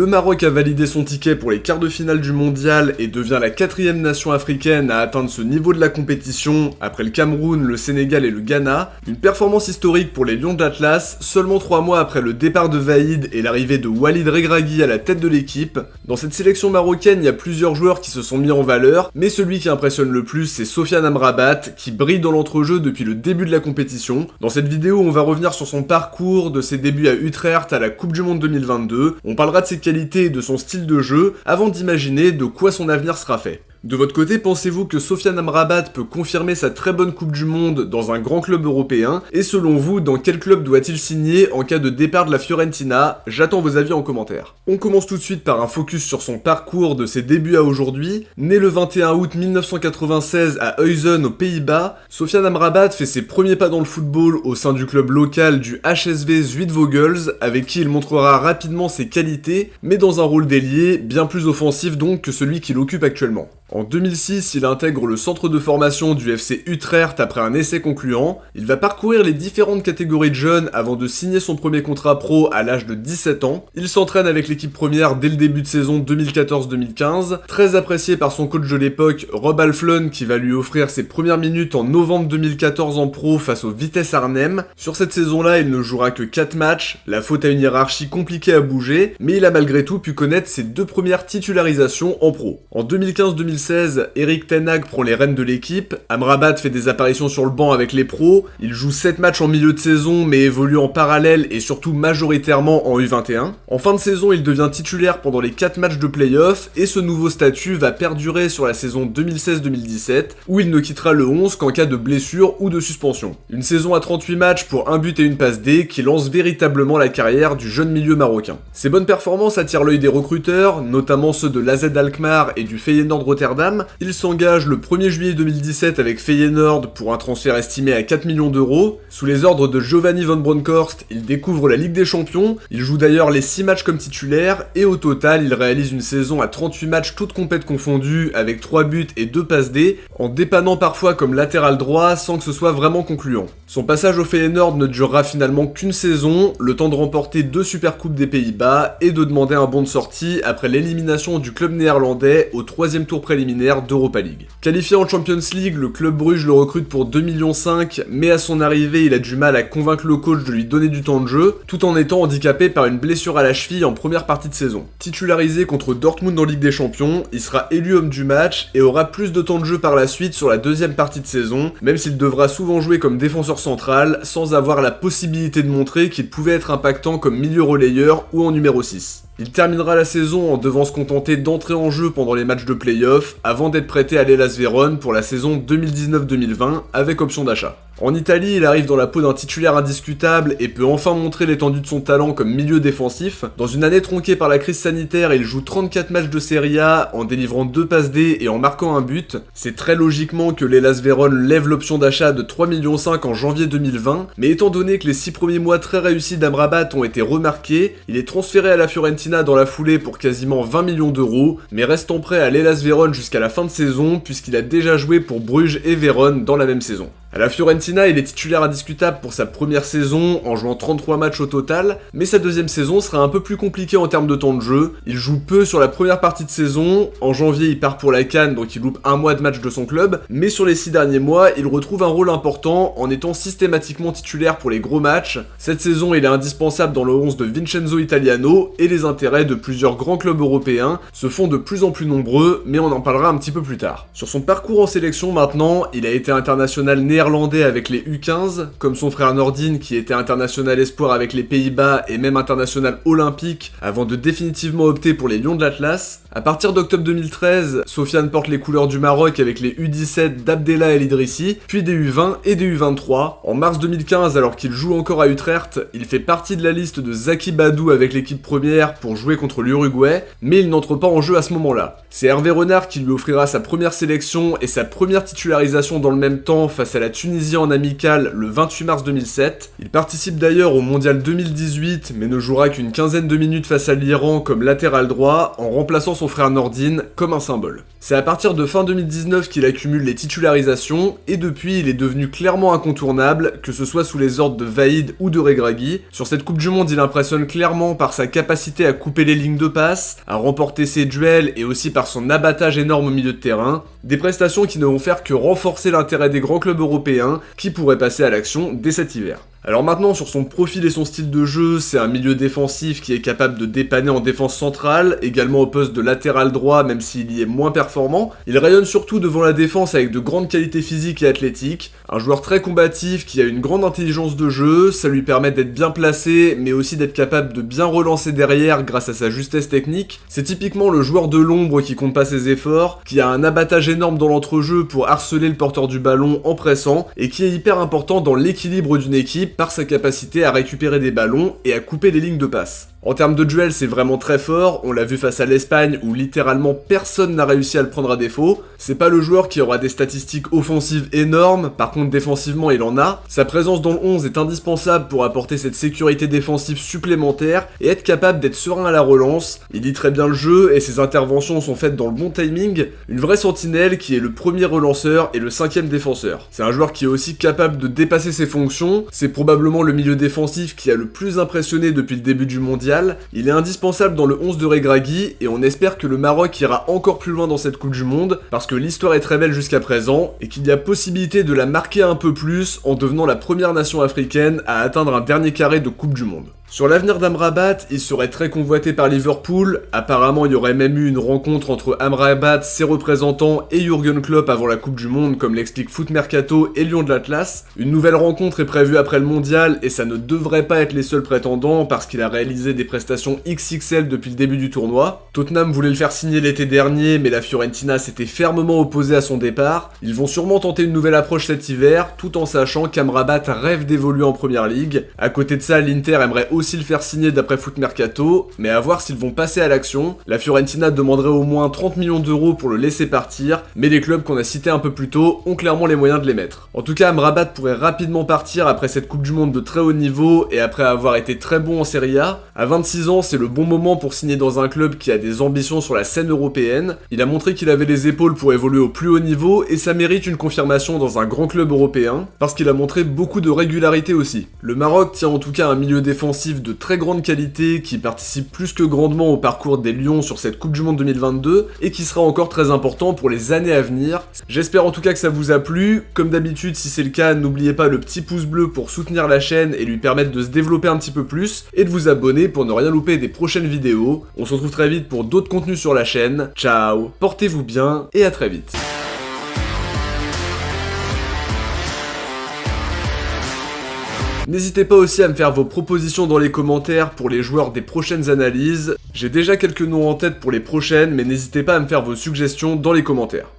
Maroc a validé son ticket pour les quarts de finale du mondial et devient la 4e nation africaine à atteindre ce niveau de la compétition, après le Cameroun, le Sénégal et le Ghana. Une performance historique pour les Lions de l'Atlas, seulement 3 mois après le départ de Vaïd et l'arrivée de Walid Regragui à la tête de l'équipe. Dans cette sélection marocaine, il y a plusieurs joueurs qui se sont mis en valeur, mais celui qui impressionne le plus, c'est Sofiane Amrabat, qui brille dans l'entrejeu depuis le début de la compétition. Dans cette vidéo, on va revenir sur son parcours, de ses débuts à Utrecht à la Coupe du Monde 2022. On parlera de ses qualités et de son style de jeu, avant d'imaginer de quoi son avenir sera fait. De votre côté, pensez-vous que Sofiane Amrabat peut confirmer sa très bonne Coupe du Monde dans un grand club européen? Et selon vous, dans quel club doit-il signer en cas de départ de la Fiorentina? J'attends vos avis en commentaire. On commence tout de suite par un focus sur son parcours de ses débuts à aujourd'hui. Né le 21 août 1996 à Huizen aux Pays-Bas, Sofiane Amrabat fait ses premiers pas dans le football au sein du club local du HSV Zuidvogels, avec qui il montrera rapidement ses qualités, mais dans un rôle d'ailier, bien plus offensif donc que celui qu'il occupe actuellement. En 2006, il intègre le centre de formation du FC Utrecht après un essai concluant. Il va parcourir les différentes catégories de jeunes avant de signer son premier contrat pro à l'âge de 17 ans. Il s'entraîne avec l'équipe première dès le début de saison 2014-2015, très apprécié par son coach de l'époque, Rob Alflön, qui va lui offrir ses premières minutes en novembre 2014 en pro face au Vitesse Arnhem. Sur cette saison-là, il ne jouera que 4 matchs, la faute à une hiérarchie compliquée à bouger, mais il a malgré tout pu connaître ses 2 premières titularisations en pro. En 2015-2016, Erik ten Hag prend les rênes de l'équipe, Amrabat fait des apparitions sur le banc avec les pros, il joue 7 matchs en milieu de saison mais évolue en parallèle et surtout majoritairement en U21. En fin de saison, il devient titulaire pendant les 4 matchs de play-off et ce nouveau statut va perdurer sur la saison 2016-2017 où il ne quittera le 11 qu'en cas de blessure ou de suspension. Une saison à 38 matchs pour un but et une passe D qui lance véritablement la carrière du jeune milieu marocain. Ses bonnes performances attirent l'œil des recruteurs, notamment ceux de l'AZ Alkmaar et du Feyenoord Rotterdam. Il s'engage le 1er juillet 2017 avec Feyenoord pour un transfert estimé à 4 millions d'euros. Sous les ordres de Giovanni van Bronckhorst, il découvre la Ligue des Champions, il joue d'ailleurs les 6 matchs comme titulaire, et au total, il réalise une saison à 38 matchs toutes compètes confondues, avec 3 buts et 2 passes D, en dépannant parfois comme latéral droit sans que ce soit vraiment concluant. Son passage au Feyenoord ne durera finalement qu'une saison, le temps de remporter 2 Supercoupes des Pays-Bas et de demander un bon de sortie après l'élimination du club néerlandais au 3e tour préliminaire d'Europa League. Qualifié en Champions League, le club Bruges le recrute pour 2,5 millions, mais à son arrivée, il a du mal à convaincre le coach de lui donner du temps de jeu, tout en étant handicapé par une blessure à la cheville en première partie de saison. Titularisé contre Dortmund en Ligue des Champions, il sera élu homme du match et aura plus de temps de jeu par la suite sur la deuxième partie de saison, même s'il devra souvent jouer comme défenseur central, sans avoir la possibilité de montrer qu'il pouvait être impactant comme milieu relayeur ou en numéro 6. Il terminera la saison en devant se contenter d'entrer en jeu pendant les matchs de play-off, avant d'être prêté à l'Hellas Vérone pour la saison 2019-2020 avec option d'achat. En Italie, il arrive dans la peau d'un titulaire indiscutable et peut enfin montrer l'étendue de son talent comme milieu défensif. Dans une année tronquée par la crise sanitaire, il joue 34 matchs de Serie A en délivrant 2 passes D et en marquant un but. C'est très logiquement que l'Hellas Vérone lève l'option d'achat de 3,5 millions en janvier 2020, mais étant donné que les 6 premiers mois très réussis d'Amrabat ont été remarqués, il est transféré à la Fiorentina dans la foulée pour quasiment 20 millions d'euros, mais restant prêt à l'Hellas Vérone jusqu'à la fin de saison puisqu'il a déjà joué pour Bruges et Vérone dans la même saison. À la Fiorentina, il est titulaire indiscutable pour sa première saison, en jouant 33 matchs au total, mais sa deuxième saison sera un peu plus compliquée en termes de temps de jeu. Il joue peu sur la première partie de saison, en janvier il part pour la CAN, donc il loupe un mois de match de son club, mais sur les 6 derniers mois, il retrouve un rôle important en étant systématiquement titulaire pour les gros matchs. Cette saison, il est indispensable dans le 11 de Vincenzo Italiano, et les intérêts de plusieurs grands clubs européens se font de plus en plus nombreux, mais on en parlera un petit peu plus tard. Sur son parcours en sélection maintenant, il a été international néerlandais avec les U15, comme son frère Nordin qui était international espoir avec les Pays-Bas et même international olympique avant de définitivement opter pour les Lions de l'Atlas. À partir d'octobre 2013, Sofiane porte les couleurs du Maroc avec les U17 d'Abdellah El Idrissi, puis des U20 et des U23. En mars 2015, alors qu'il joue encore à Utrecht, il fait partie de la liste de Zaki Badou avec l'équipe première pour jouer contre l'Uruguay, mais il n'entre pas en jeu à ce moment-là. C'est Hervé Renard qui lui offrira sa première sélection et sa première titularisation dans le même temps face à la la Tunisie en amical le 28 mars 2007. Il participe d'ailleurs au mondial 2018 mais ne jouera qu'une quinzaine de minutes face à l'Iran comme latéral droit en remplaçant son frère Nordine comme un symbole. C'est à partir de fin 2019 qu'il accumule les titularisations et depuis il est devenu clairement incontournable, que ce soit sous les ordres de Vaïd ou de Regragui. Sur cette Coupe du Monde, il impressionne clairement par sa capacité à couper les lignes de passe, à remporter ses duels et aussi par son abattage énorme au milieu de terrain. Des prestations qui ne vont faire que renforcer l'intérêt des grands clubs européens qui pourraient passer à l'action dès cet hiver. Alors maintenant, sur son profil et son style de jeu, c'est un milieu défensif qui est capable de dépanner en défense centrale, également au poste de latéral droit même s'il y est moins performant. Il rayonne surtout devant la défense avec de grandes qualités physiques et athlétiques. Un joueur très combatif qui a une grande intelligence de jeu, ça lui permet d'être bien placé, mais aussi d'être capable de bien relancer derrière grâce à sa justesse technique. C'est typiquement le joueur de l'ombre qui compte pas ses efforts, qui a un abattage énorme dans l'entrejeu pour harceler le porteur du ballon en pressant, et qui est hyper important dans l'équilibre d'une équipe par sa capacité à récupérer des ballons et à couper les lignes de passe. En termes de duel, c'est vraiment très fort, on l'a vu face à l'Espagne où littéralement personne n'a réussi à le prendre à défaut. C'est pas le joueur qui aura des statistiques offensives énormes, par contre défensivement il en a. Sa présence dans le 11 est indispensable pour apporter cette sécurité défensive supplémentaire et être capable d'être serein à la relance. Il lit très bien le jeu et ses interventions sont faites dans le bon timing. Une vraie sentinelle qui est le premier relanceur et le 5e défenseur. C'est un joueur qui est aussi capable de dépasser ses fonctions, c'est probablement le milieu défensif qui a le plus impressionné depuis le début du mondial. Il est indispensable dans le 11 de Regragui et on espère que le Maroc ira encore plus loin dans cette Coupe du Monde parce que l'histoire est très belle jusqu'à présent et qu'il y a possibilité de la marquer un peu plus en devenant la première nation africaine à atteindre un dernier carré de Coupe du Monde. Sur l'avenir d'Amrabat, il serait très convoité par Liverpool. Apparemment, il y aurait même eu une rencontre entre Amrabat, ses représentants et Jürgen Klopp avant la Coupe du Monde, comme l'explique Foot Mercato et Lion de l'Atlas. Une nouvelle rencontre est prévue après le mondial et ça ne devrait pas être les seuls prétendants parce qu'il a réalisé des prestations XXL depuis le début du tournoi. Tottenham voulait le faire signer l'été dernier, mais la Fiorentina s'était fermement opposée à son départ. Ils vont sûrement tenter une nouvelle approche cet hiver, tout en sachant qu'Amrabat rêve d'évoluer en Première Ligue. À côté de ça, l'Inter aimerait aussi le faire signer d'après Foot Mercato, mais à voir s'ils vont passer à l'action. La Fiorentina demanderait au moins 30 millions d'euros pour le laisser partir, mais les clubs qu'on a cités un peu plus tôt ont clairement les moyens de les mettre. En tout cas, Amrabat pourrait rapidement partir après cette Coupe du Monde de très haut niveau et après avoir été très bon en Serie A. À 26 ans, c'est le bon moment pour signer dans un club qui a des ambitions sur la scène européenne. Il a montré qu'il avait les épaules pour évoluer au plus haut niveau et ça mérite une confirmation dans un grand club européen, parce qu'il a montré beaucoup de régularité aussi. Le Maroc tient en tout cas un milieu défensif de très grande qualité qui participe plus que grandement au parcours des Lions sur cette Coupe du Monde 2022 et qui sera encore très important pour les années à venir. J'espère en tout cas que ça vous a plu. Comme d'habitude, si c'est le cas, n'oubliez pas le petit pouce bleu pour soutenir la chaîne et lui permettre de se développer un petit peu plus et de vous abonner pour ne rien louper des prochaines vidéos. On se retrouve très vite pour d'autres contenus sur la chaîne. Ciao, portez-vous bien et à très vite. N'hésitez pas aussi à me faire vos propositions dans les commentaires pour les joueurs des prochaines analyses. J'ai déjà quelques noms en tête pour les prochaines, mais n'hésitez pas à me faire vos suggestions dans les commentaires.